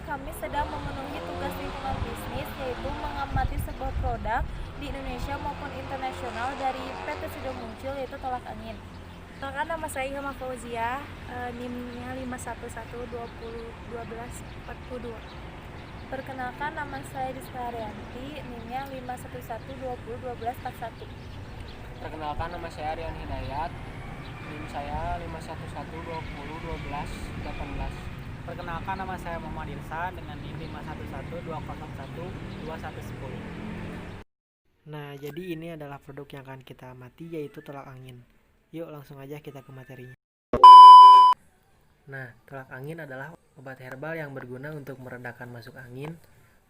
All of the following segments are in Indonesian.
kami sedang memenuhi tugas lingkungan bisnis, yaitu mengamati sebuah produk di Indonesia maupun internasional dari PT Sido Muncul, yaitu tolak angin. Perkenalkan, nama saya Hilma Fauzia, NIM-nya 511201242. Perkenalkan, nama saya Diska Haryanti, NIM-nya 511201241. Perkenalkan, nama saya Aryan Hidayat, NIM saya 511201218. Perkenalkan, nama saya Muhammad Irsan dengan NIM 51120012110. Nah, jadi ini adalah produk yang akan kita amati, yaitu tolak angin. Yuk langsung aja kita ke materinya. Nah, tolak angin adalah obat herbal yang berguna untuk meredakan masuk angin,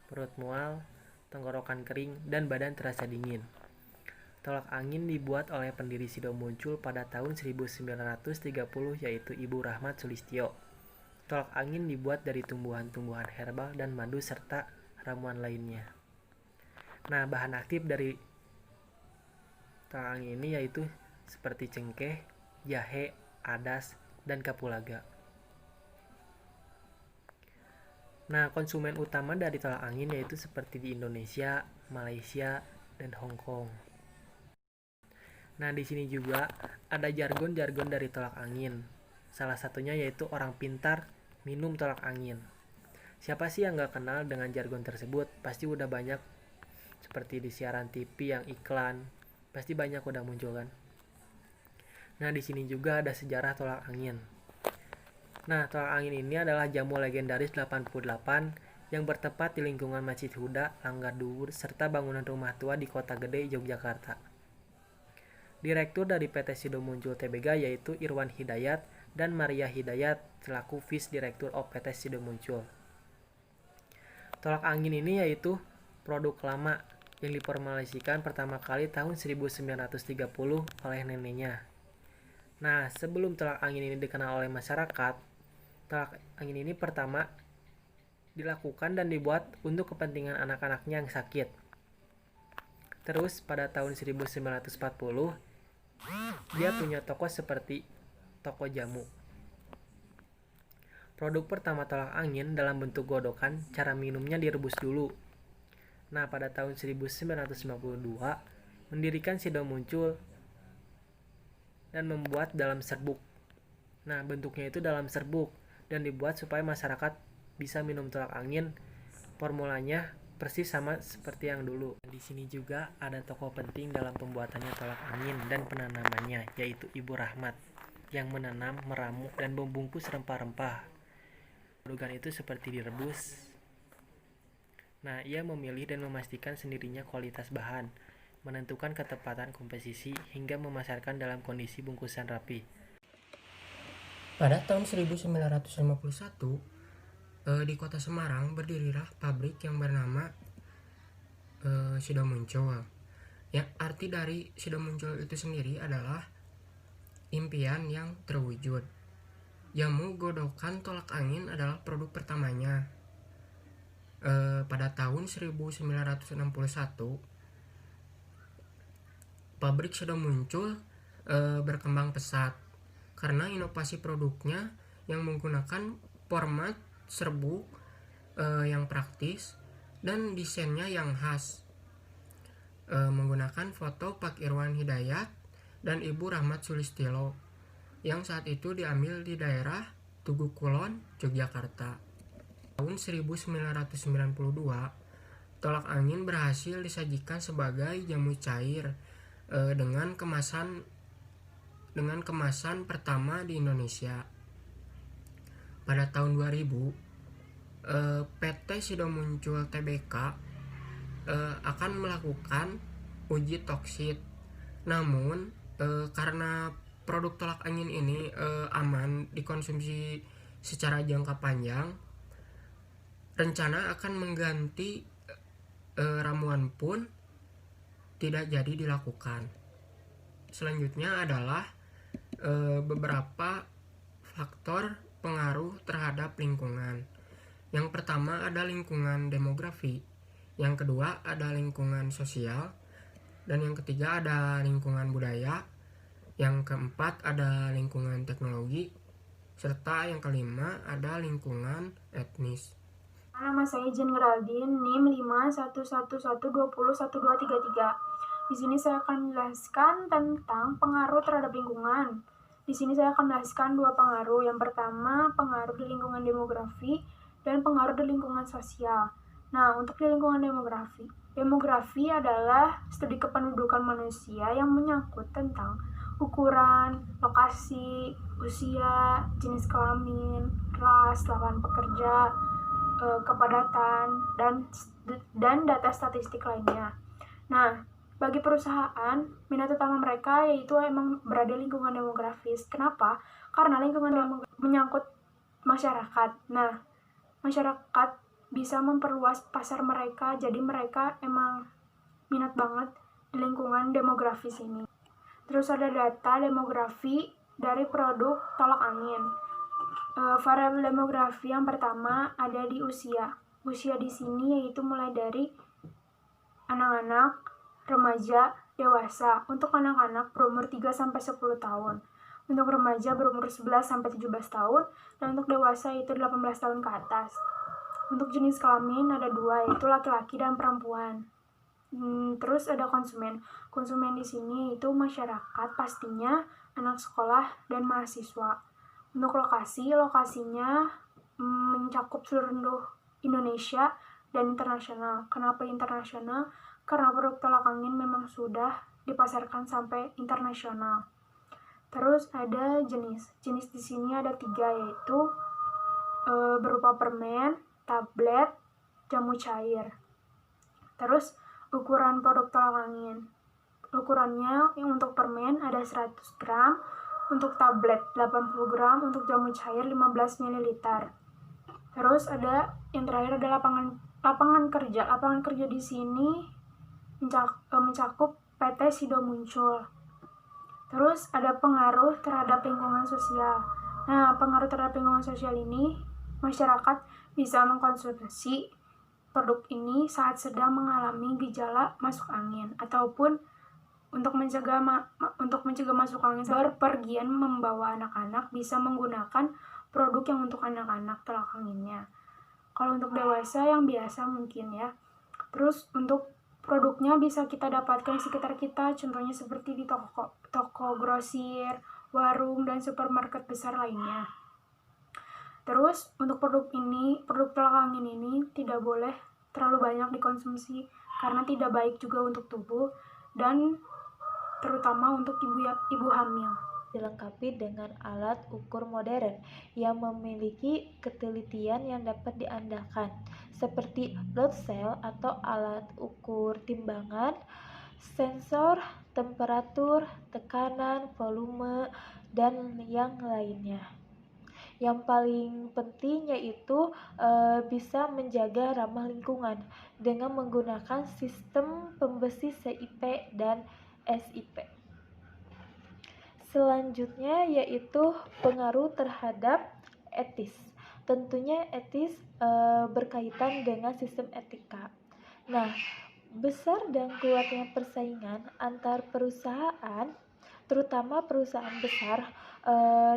perut mual, tenggorokan kering, dan badan terasa dingin. Tolak angin dibuat oleh pendiri Sido Muncul pada tahun 1930, yaitu Ibu Rahmat Sulistyo. Tolak angin dibuat dari tumbuhan-tumbuhan herbal dan madu serta ramuan lainnya. Nah, bahan aktif dari tolak angin ini yaitu seperti cengkeh, jahe, adas, dan kapulaga. Nah, konsumen utama dari tolak angin yaitu seperti di Indonesia, Malaysia, dan Hong Kong. Nah, di sini juga ada jargon-jargon dari tolak angin. Salah satunya yaitu orang pintar minum tolak angin. Siapa sih yang gak kenal dengan jargon tersebut? Pasti udah banyak, seperti di siaran TV yang iklan, pasti banyak udah muncul kan. Nah, di sini juga ada sejarah tolak angin. Nah, tolak angin ini adalah jamu legendaris 88 yang bertempat di lingkungan Masjid Huda, Langgar Duur, serta bangunan rumah tua di Kota Gede, Yogyakarta. Direktur dari PT Sido Muncul Tbk yaitu Irwan Hidayat dan Maria Hidayat selaku Vice Direktur of PT Sido Muncul. Tolak angin ini yaitu produk lama yang diformulasikan pertama kali tahun 1930 oleh neneknya. Nah, sebelum tolak angin ini dikenal oleh masyarakat, tolak angin ini pertama dilakukan dan dibuat untuk kepentingan anak-anaknya yang sakit. Terus pada tahun 1940, dia punya toko seperti toko jamu. Produk pertama tolak angin dalam bentuk godokan, cara minumnya direbus dulu. Nah, pada tahun 1952, mendirikan Sido Muncul dan membuat dalam serbuk. Nah, bentuknya itu dalam serbuk dan dibuat supaya masyarakat bisa minum tolak angin. Formulanya persis sama seperti yang dulu. Di sini juga ada tokoh penting dalam pembuatannya tolak angin dan penanamannya, yaitu Ibu Rahmat yang menanam, meramu, dan membungkus rempah-rempah. Produk itu seperti direbus. Nah, ia memilih dan memastikan sendirinya kualitas bahan, menentukan ketepatan komposisi, hingga memasarkan dalam kondisi bungkusan rapi. Pada tahun 1951, di kota Semarang berdirilah pabrik yang bernama Sido Muncul. Ya, arti dari Sido Muncul itu sendiri adalah impian yang terwujud. Jamu godokan tolak angin adalah produk pertamanya. Pada tahun 1961, pabrik Sido Muncul berkembang pesat karena inovasi produknya yang menggunakan format serbuk yang praktis dan desainnya yang khas, menggunakan foto Pak Irwan Hidayat dan Ibu Rahmat Sulistyo yang saat itu diambil di daerah Tugu Kulon, Yogyakarta. Tahun 1992, tolak angin berhasil disajikan sebagai jamu cair dengan kemasan pertama di Indonesia. Pada tahun 2000, PT Sido Muncul Tbk akan melakukan uji toksit. Namun karena produk tolak angin ini aman dikonsumsi secara jangka panjang, rencana akan mengganti ramuan pun tidak jadi dilakukan. Selanjutnya adalah beberapa faktor pengaruh terhadap lingkungan. Yang pertama ada lingkungan demografi, yang kedua ada lingkungan sosial, dan yang ketiga ada lingkungan budaya, yang keempat ada lingkungan teknologi, Serta yang kelima ada lingkungan etnis. Nama saya Jen Geraldine, NIM 51112012333. Di sini saya akan menjelaskan tentang pengaruh terhadap lingkungan. Di sini saya akan menjelaskan dua pengaruh. Yang pertama, pengaruh di lingkungan demografi dan pengaruh di lingkungan sosial. Nah, untuk di lingkungan demografi. Demografi adalah studi kependudukan manusia yang menyangkut tentang ukuran, lokasi, usia, jenis kelamin, ras, lapangan pekerja, kepadatan, dan data statistik lainnya. Nah, bagi perusahaan, minat utama mereka yaitu emang berada di lingkungan demografis. Kenapa? Karena lingkungan demografis menyangkut masyarakat. Nah, masyarakat bisa memperluas pasar mereka, jadi mereka emang minat banget di lingkungan demografis ini. Terus ada data demografi dari produk tolak angin. Variabel demografi yang pertama ada di usia. Usia di sini yaitu mulai dari anak-anak, remaja, dewasa. Untuk anak-anak berumur 3-10 tahun. Untuk remaja berumur 11-17 tahun. Dan untuk dewasa itu 18 tahun ke atas. Untuk jenis kelamin ada dua, yaitu laki-laki dan perempuan. Terus ada konsumen. Konsumen di sini itu masyarakat, pastinya anak sekolah dan mahasiswa. Untuk lokasinya mencakup seluruh Indonesia dan internasional. Kenapa internasional? Karena produk tolak angin memang sudah dipasarkan sampai internasional. Terus ada jenis. Jenis di sini ada 3, yaitu berupa permen, tablet, jamu cair. Terus ukuran produk tolak angin. Ukurannya yang untuk permen ada 100 gram, untuk tablet 80 gram, untuk jamu cair 15 ml. Terus ada yang terakhir ada lapangan kerja. Lapangan kerja di sini mencakup PT Sido Muncul. Terus ada pengaruh terhadap lingkungan sosial. Nah, pengaruh terhadap lingkungan sosial ini, masyarakat bisa mengkonsumsi produk ini saat sedang mengalami gejala masuk angin, ataupun untuk mencegah masuk angin berpergian membawa anak-anak bisa menggunakan produk yang untuk anak-anak tolak anginnya. Kalau untuk dewasa yang biasa mungkin ya. Terus untuk produknya bisa kita dapatkan di sekitar kita, contohnya seperti di toko grosir, warung, dan supermarket besar lainnya. Terus untuk produk tolak angin ini tidak boleh terlalu banyak dikonsumsi karena tidak baik juga untuk tubuh dan terutama untuk ibu hamil. Dilengkapi dengan alat ukur modern yang memiliki ketelitian yang dapat diandalkan, seperti load cell atau alat ukur timbangan, sensor, temperatur, tekanan, volume, dan yang lainnya. Yang paling penting yaitu bisa menjaga ramah lingkungan dengan menggunakan sistem pembesi CIP dan SIP. Selanjutnya yaitu pengaruh terhadap etis. Tentunya etis berkaitan dengan sistem etika. Nah, besar dan kuatnya persaingan antar perusahaan, terutama perusahaan besar,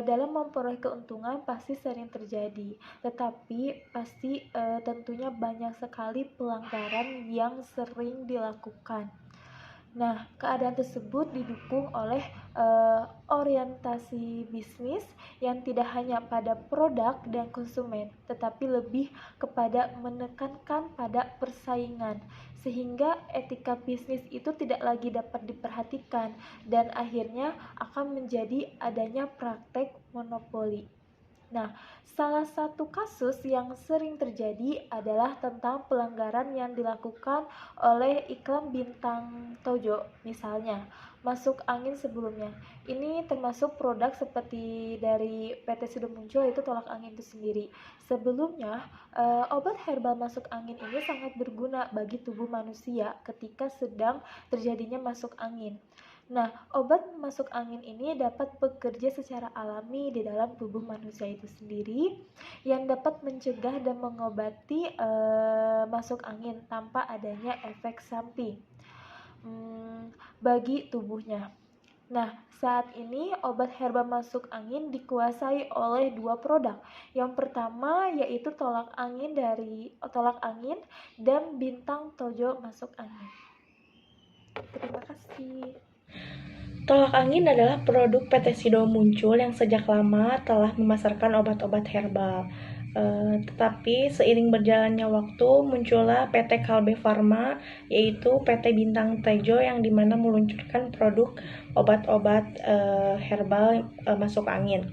dalam memperoleh keuntungan pasti sering terjadi. Tetapi pasti tentunya banyak sekali pelanggaran yang sering dilakukan. Nah, keadaan tersebut didukung oleh orientasi bisnis yang tidak hanya pada produk dan konsumen, tetapi lebih kepada menekankan pada persaingan, sehingga etika bisnis itu tidak lagi dapat diperhatikan dan akhirnya akan menjadi adanya praktek monopoli. Nah, salah satu kasus yang sering terjadi adalah tentang pelanggaran yang dilakukan oleh iklan bintang Tojo, misalnya masuk angin sebelumnya. Ini termasuk produk seperti dari PT Sido Muncul, yaitu tolak angin itu sendiri. Sebelumnya, obat herbal masuk angin ini sangat berguna bagi tubuh manusia ketika sedang terjadinya masuk angin. Nah, obat masuk angin ini dapat bekerja secara alami di dalam tubuh manusia itu sendiri yang dapat mencegah dan mengobati masuk angin tanpa adanya efek samping bagi tubuhnya. Nah, saat ini obat herbal masuk angin dikuasai oleh dua produk. Yang pertama yaitu tolak angin dan bintang tojo masuk angin. Terima kasih. Tolak angin adalah produk PT Sido Muncul yang sejak lama telah memasarkan obat-obat herbal. Tetapi seiring berjalannya waktu muncullah PT Kalbe Farma, yaitu PT Bintang Tejo yang dimana meluncurkan produk obat-obat herbal masuk angin.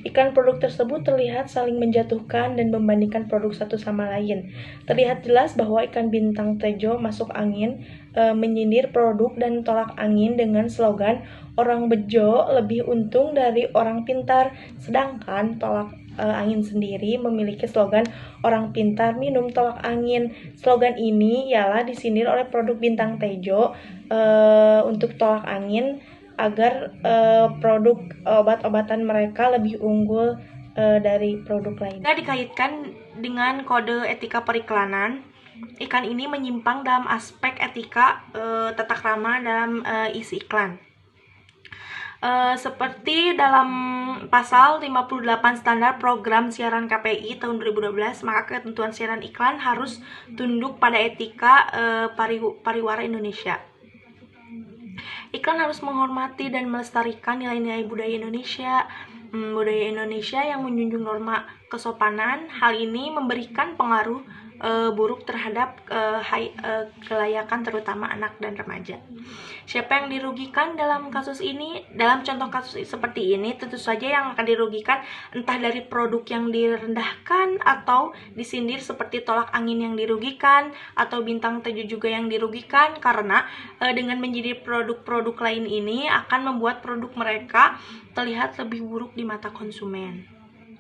Iklan produk tersebut terlihat saling menjatuhkan dan membandingkan produk satu sama lain. Terlihat jelas bahwa iklan Bintang Tejo masuk angin menyindir produk dan tolak angin dengan slogan orang bejo lebih untung dari orang pintar, sedangkan tolak angin sendiri memiliki slogan orang pintar minum tolak angin. Slogan ini ialah disindir oleh produk Bintang Tejo untuk tolak angin agar produk obat-obatan mereka lebih unggul dari produk lain. Jika dikaitkan dengan kode etika periklanan, iklan ini menyimpang dalam aspek etika tata krama dalam isi iklan. Seperti dalam pasal 58 standar program siaran KPI tahun 2012, maka ketentuan siaran iklan harus tunduk pada etika pariwara Indonesia. Iklan harus menghormati dan melestarikan nilai-nilai budaya Indonesia yang menjunjung norma kesopanan. Hal ini memberikan pengaruh buruk terhadap kelayakan terutama anak dan remaja. Siapa yang dirugikan dalam kasus ini? Dalam contoh kasus seperti ini, tentu saja yang akan dirugikan entah dari produk yang direndahkan atau disindir seperti tolak angin yang dirugikan atau Bintang Tejo juga yang dirugikan, karena dengan menjadi produk-produk lain ini akan membuat produk mereka terlihat lebih buruk di mata konsumen.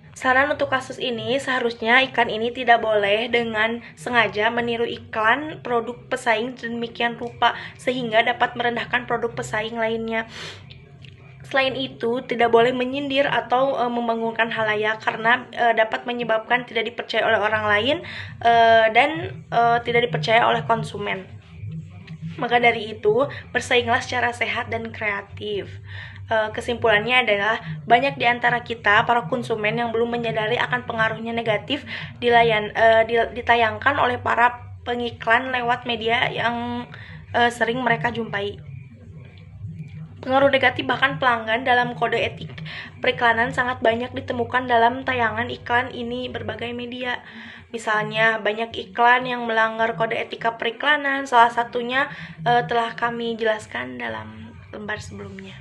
Saran untuk kasus ini, seharusnya iklan ini tidak boleh dengan sengaja meniru iklan produk pesaing sedemikian rupa sehingga dapat merendahkan produk pesaing lainnya. Selain itu, tidak boleh menyindir atau membangunkan halayak karena dapat menyebabkan tidak dipercaya oleh orang lain dan tidak dipercaya oleh konsumen. Maka dari itu, bersainglah secara sehat dan kreatif. Kesimpulannya adalah banyak di antara kita para konsumen yang belum menyadari akan pengaruhnya negatif ditayangkan oleh para pengiklan lewat media yang sering mereka jumpai. Pengaruh negatif bahkan pelanggan dalam kode etik periklanan sangat banyak ditemukan dalam tayangan iklan ini berbagai media. Misalnya banyak iklan yang melanggar kode etika periklanan, salah satunya telah kami jelaskan dalam lembar sebelumnya.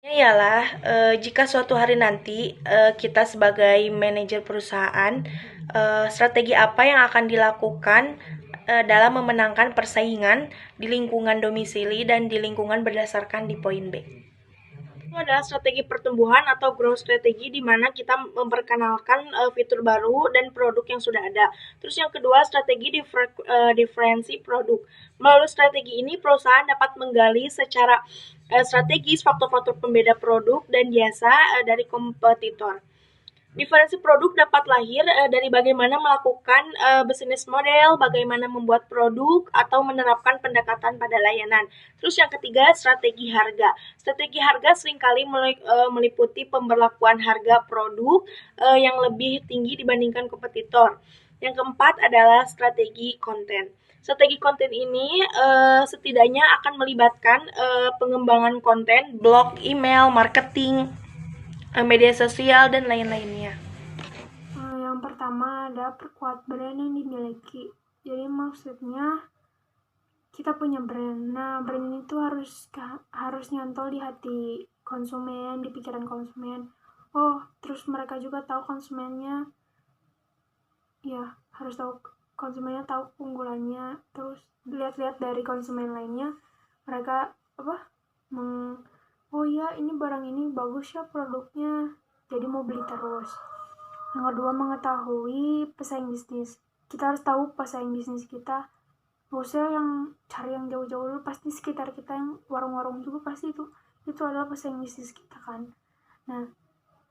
Ialah jika suatu hari nanti kita sebagai manajer perusahaan, strategi apa yang akan dilakukan dalam memenangkan persaingan di lingkungan domisili dan di lingkungan berdasarkan di poin B. Itu adalah strategi pertumbuhan atau growth strategi, di mana kita memperkenalkan fitur baru dan produk yang sudah ada. Terus yang kedua, strategi diferensi produk. Melalui strategi ini, perusahaan dapat menggali secara strategis faktor-faktor pembeda produk dan jasa dari kompetitor. Diferensi produk dapat lahir dari bagaimana melakukan bisnis model, bagaimana membuat produk, atau menerapkan pendekatan pada layanan. Terus yang ketiga, strategi harga. Strategi harga seringkali meliputi pemberlakuan harga produk yang lebih tinggi dibandingkan kompetitor. Yang keempat adalah strategi konten. Strategi konten ini setidaknya akan melibatkan pengembangan konten, blog, email, marketing, media sosial, dan lain-lainnya. Yang pertama ada perkuat brand yang dimiliki. Jadi maksudnya kita punya brand. Nah, brand ini tuh harus nyantol di hati konsumen, di pikiran konsumen. Oh, terus mereka juga tahu konsumennya. Ya, harus tahu konsumennya, tahu keunggulannya. Terus lihat-lihat dari konsumen lainnya, mereka oh ya, ini barang ini bagus ya produknya, jadi mau beli terus. Yang kedua, mengetahui pesaing bisnis. Kita harus tahu pesaing bisnis kita. Gak usah yang cari yang jauh-jauh dulu, pasti sekitar kita yang warung-warung juga pasti itu adalah pesaing bisnis kita kan. Nah,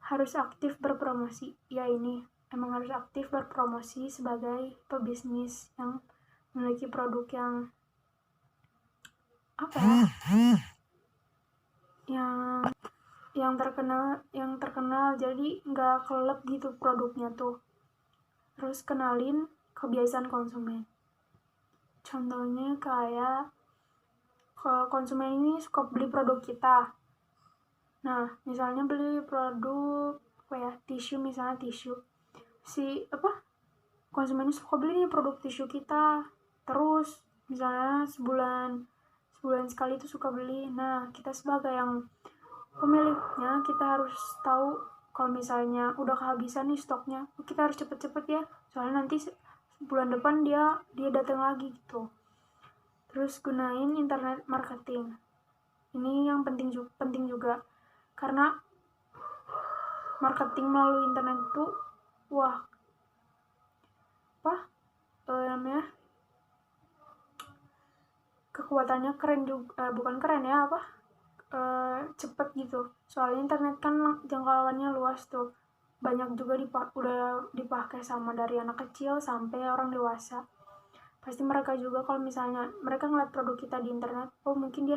harus aktif berpromosi. Ya, ini emang harus aktif berpromosi sebagai pebisnis yang memiliki produk yang yang terkenal jadi nggak kelep gitu produknya tuh. Terus kenalin kebiasaan konsumen. Contohnya kayak konsumen ini suka beli produk kita. Nah, misalnya beli produk tisu, misalnya tisu. Konsumen ini suka beli nih produk tisu kita. Terus misalnya sebulan sekali itu suka beli. Nah, kita sebagai yang pemiliknya, kita harus tahu kalau misalnya udah kehabisan nih stoknya, kita harus cepet-cepet ya, soalnya nanti bulan depan dia datang lagi gitu. Terus gunain internet marketing. Ini yang penting juga karena marketing melalui internet itu kekuatannya keren juga, bukan keren ya, cepet gitu. Soalnya internet kan jangkauannya luas tuh, banyak juga udah dipakai sama dari anak kecil sampai orang dewasa. Pasti mereka juga kalau misalnya mereka ngeliat produk kita di internet, mungkin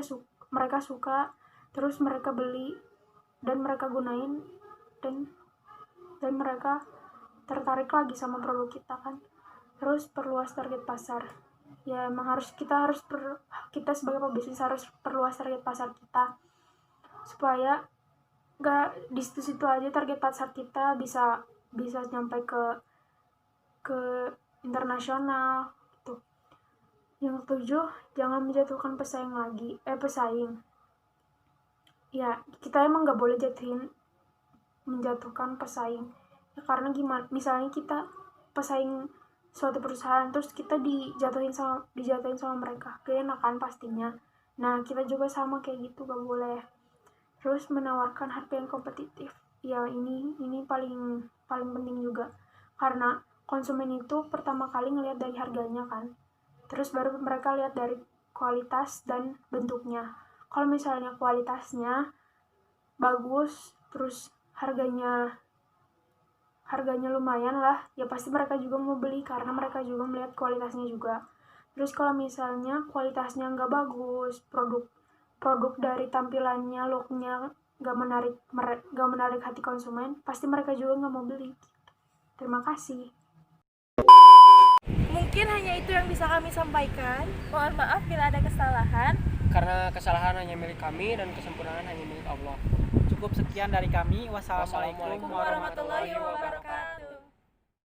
mereka suka, terus mereka beli dan mereka gunain dan mereka tertarik lagi sama produk kita kan. Terus perluas target pasar. Ya emang kita sebagai pebisnis harus perluas target pasar kita supaya gak di situ aja target pasar kita bisa nyampe ke internasional gitu. Yang ketujuh, jangan menjatuhkan pesaing. Ya, kita emang gak boleh menjatuhkan pesaing. Ya, karena gimana? Misalnya kita pesaing suatu perusahaan, terus kita dijatuhin sama mereka, gak enak kan pastinya. Nah, kita juga sama kayak gitu, gak boleh. Terus menawarkan harga yang kompetitif. Ya, ini paling penting juga. Karena konsumen itu pertama kali ngelihat dari harganya kan. Terus baru mereka lihat dari kualitas dan bentuknya. Kalau misalnya kualitasnya bagus, terus harganya lumayan lah, ya pasti mereka juga mau beli karena mereka juga melihat kualitasnya juga. Terus kalau misalnya kualitasnya nggak bagus, produk dari tampilannya, looknya nggak menarik hati konsumen, pasti mereka juga nggak mau beli. Terima kasih. Mungkin hanya itu yang bisa kami sampaikan. Mohon maaf bila ada kesalahan. Karena kesalahan hanya milik kami dan kesempurnaan hanya milik Allah. Cukup sekian dari kami. Wassalamualaikum Wassalamualaikum warahmatullahi wabarakatuh.